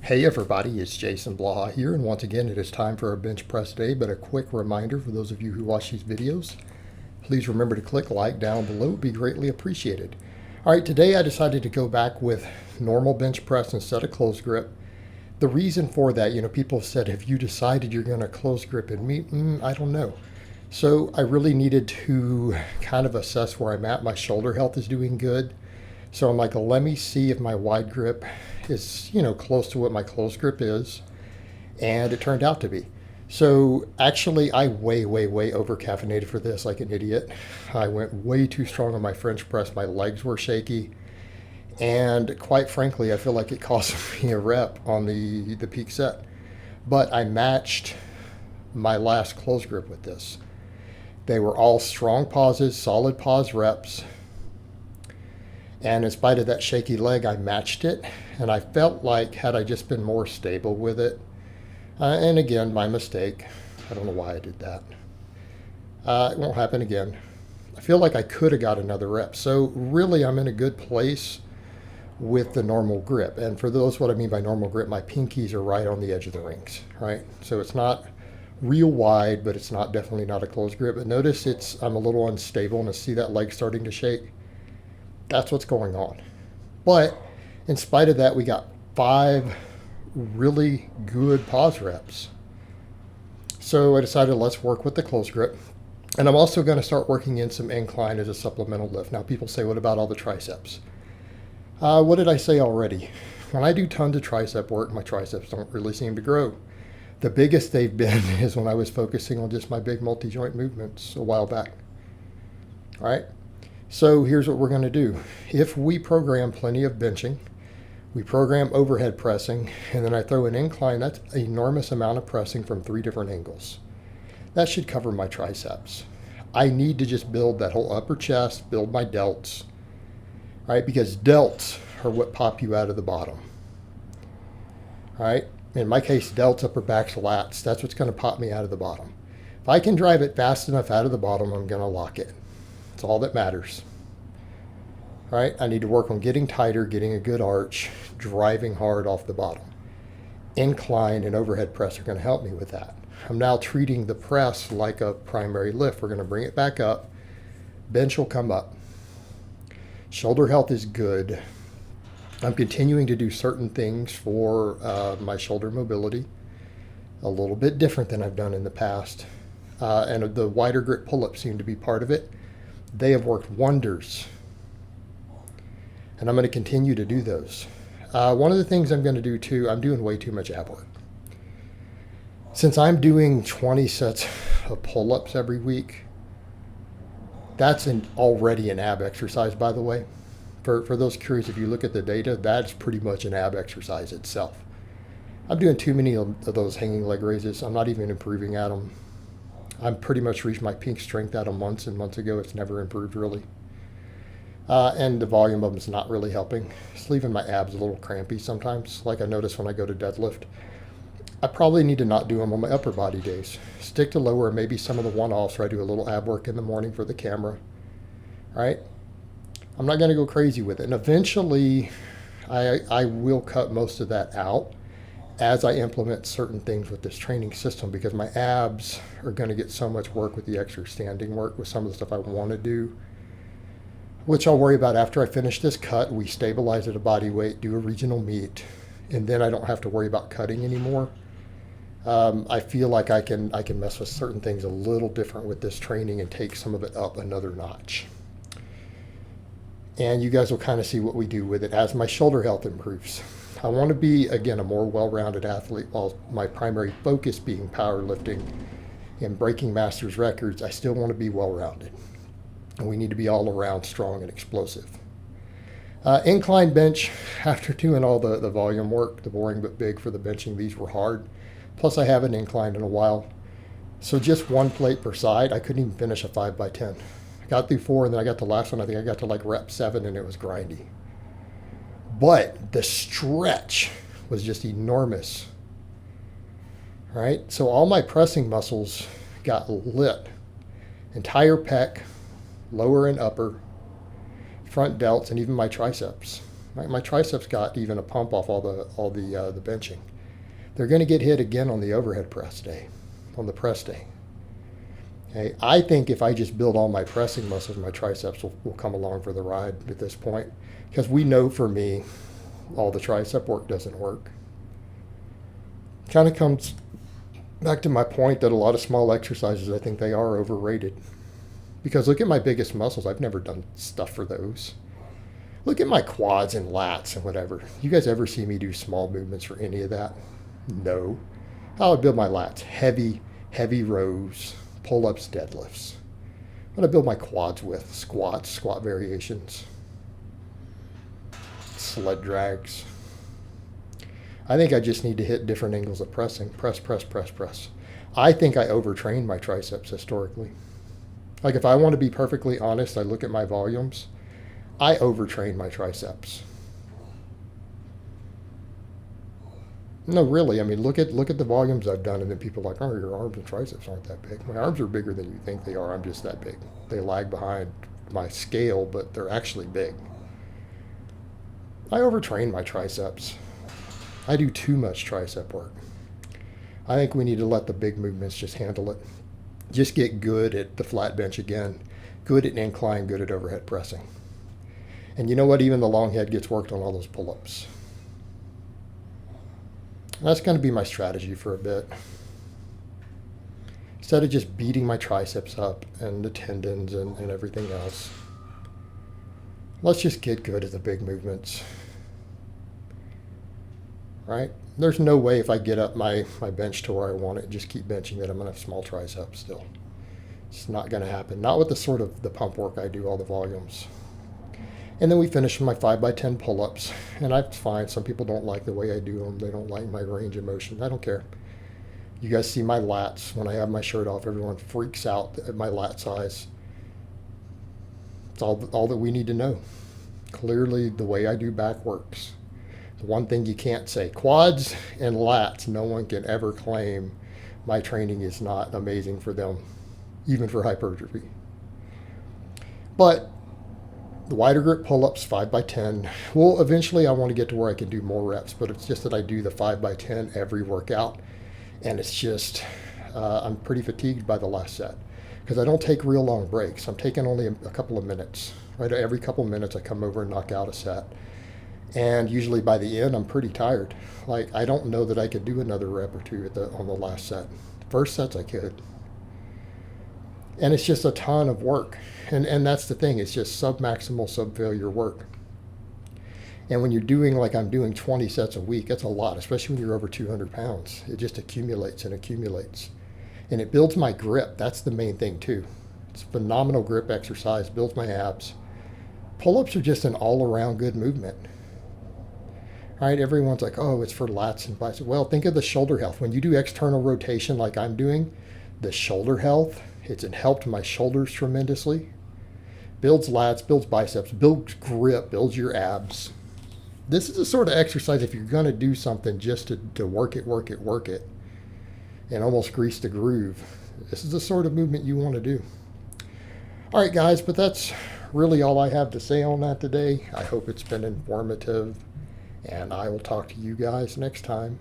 Hey everybody, it's Jason Blaha here, and once again it is time for our bench press day, but a quick reminder for those of you who watch these videos, please remember to click like down below, it would be greatly appreciated. Alright, today I decided to go back with normal bench press instead of close grip. The reason for that, people have said, have you decided you're going to close grip and meet? I don't know. So I really needed to kind of assess where I'm at. My shoulder health is doing good. So I'm like, let me see if my wide grip is, close to what my close grip is. And it turned out to be. So actually, I way over caffeinated for this like an idiot. I went way too strong on my French press. My legs were shaky. And quite frankly, I feel like it cost me a rep on the peak set. But I matched my last close grip with this. They were all strong pauses, solid pause reps. And in spite of that shaky leg, I matched it. And I felt like had I just been more stable with it, and again, my mistake. I don't know why I did that. It won't happen again. I feel like I could have got another rep. So really, I'm in a good place with the normal grip. And for those, what I mean by normal grip, my pinkies are right on the edge of the rings, right? So it's not real wide, but it's definitely not a closed grip. But notice I'm a little unstable, and I see that leg starting to shake. That's what's going on. But in spite of that, we got 5 really good pause reps. So I decided let's work with the close grip. And I'm also going to start working in some incline as a supplemental lift. Now people say, what about all the triceps? What did I say already? When I do tons of tricep work, my triceps don't really seem to grow. The biggest they've been is when I was focusing on just my big multi-joint movements a while back. All right. So here's what we're going to do. If we program plenty of benching, we program overhead pressing, and then I throw an incline, that's an enormous amount of pressing from 3 different angles. That should cover my triceps. I need to just build that whole upper chest, build my delts, right? Because delts are what pop you out of the bottom. All right. In my case, delts, upper backs, lats, that's what's going to pop me out of the bottom. If I can drive it fast enough out of the bottom, I'm going to lock it. That's all that matters. All right, I need to work on getting tighter, getting a good arch, driving hard off the bottom. Incline and overhead press are going to help me with that. I'm now treating the press like a primary lift. We're going to bring it back up. Bench will come up. Shoulder health is good. I'm continuing to do certain things for my shoulder mobility. A little bit different than I've done in the past. And the wider grip pull-ups seem to be part of it. They have worked wonders. And I'm going to continue to do those. One of the things I'm going to do too, I'm doing way too much ab work. Since I'm doing 20 sets of pull-ups every week, that's already an ab exercise, by the way. For those curious, if you look at the data, that's pretty much an ab exercise itself. I'm doing too many of those hanging leg raises. I'm not even improving at them. I'm pretty much reached my peak strength at them months and months ago. It's never improved really. And the volume of them is not really helping. It's leaving my abs a little crampy sometimes, like I notice when I go to deadlift. I probably need to not do them on my upper body days. Stick to lower, maybe some of the one-offs where I do a little ab work in the morning for the camera. All right? I'm not going to go crazy with it. And eventually, I will cut most of that out as I implement certain things with this training system, because my abs are going to get so much work with the extra standing work with some of the stuff I want to do, which I'll worry about after I finish this cut. We stabilize at a body weight, do a regional meet, and then I don't have to worry about cutting anymore. I feel like I can mess with certain things a little different with this training and take some of it up another notch. And you guys will kind of see what we do with it as my shoulder health improves. I want to be, again, a more well-rounded athlete, while my primary focus being powerlifting and breaking masters records. I still want to be well-rounded. And we need to be all around strong and explosive. Incline bench, after doing all the volume work, the boring but big for the benching, these were hard. Plus I haven't inclined in a while. So just 1 plate per side. I couldn't even finish a 5x10. I got through 4, and then I got the last one. I think I got to like rep 7, and it was grindy. But the stretch was just enormous. All right, so all my pressing muscles got lit. Entire pec, lower and upper, front delts, and even my triceps. My triceps got even a pump off all the benching. They're going to get hit again on the overhead press day, on the press day. Okay, I think if I just build all my pressing muscles, my triceps will come along for the ride at this point, because we know for me, all the tricep work doesn't work. Kind of comes back to my point that a lot of small exercises, I think they are overrated. Because look at my biggest muscles. I've never done stuff for those. Look at my quads and lats and whatever. You guys ever see me do small movements for any of that? No. I would build my lats. Heavy rows, pull-ups, deadlifts. What I build my quads with? Squats, squat variations, sled drags. I think I just need to hit different angles of pressing. Press. I think I overtrained my triceps historically. Like if I want to be perfectly honest, I look at my volumes. I overtrained my triceps. No, really. I mean, look at the volumes I've done, and then people are like, oh, your arms and triceps aren't that big. My arms are bigger than you think they are. I'm just that big. They lag behind my scale, but they're actually big. I overtrain my triceps. I do too much tricep work. I think we need to let the big movements just handle it. Just get good at the flat bench again. Good at incline, good at overhead pressing. And you know what? Even the long head gets worked on all those pull-ups. That's going to be my strategy for a bit. Instead of just beating my triceps up and the tendons and everything else, let's just get good at the big movements. Right? There's no way if I get up my bench to where I want it and just keep benching that I'm going to have small triceps still. It's not going to happen. Not with the sort of the pump work I do, all the volumes. And then we finish with my 5x10 pull-ups. And that's fine. Some people don't like the way I do them. They don't like my range of motion. I don't care. You guys see my lats. When I have my shirt off, everyone freaks out at my lat size. It's all that we need to know. Clearly, the way I do back works. The one thing you can't say, quads and lats, no one can ever claim my training is not amazing for them, even for hypertrophy. But the wider grip pull-ups, 5x10. Well, eventually I want to get to where I can do more reps, but it's just that I do the 5x10 every workout, and it's just, I'm pretty fatigued by the last set because I don't take real long breaks. I'm taking only a couple of minutes. Right, every couple of minutes I come over and knock out a set. And usually by the end, I'm pretty tired. Like, I don't know that I could do another rep or two on the last set. First sets I could. And it's just a ton of work. And that's the thing. It's just sub-maximal, sub-failure work. And when you're doing, like I'm doing 20 sets a week, that's a lot, especially when you're over 200 pounds. It just accumulates and accumulates. And it builds my grip. That's the main thing, too. It's phenomenal grip exercise, builds my abs. Pull-ups are just an all-around good movement. Right? Everyone's like, oh, it's for lats and biceps. Well, think of the shoulder health. When you do external rotation like I'm doing, the shoulder health, it's helped my shoulders tremendously. Builds lats, builds biceps, builds grip, builds your abs. This is the sort of exercise, if you're going to do something just to work it, and almost grease the groove, this is the sort of movement you want to do. All right, guys, but that's really all I have to say on that today. I hope it's been informative. And I will talk to you guys next time.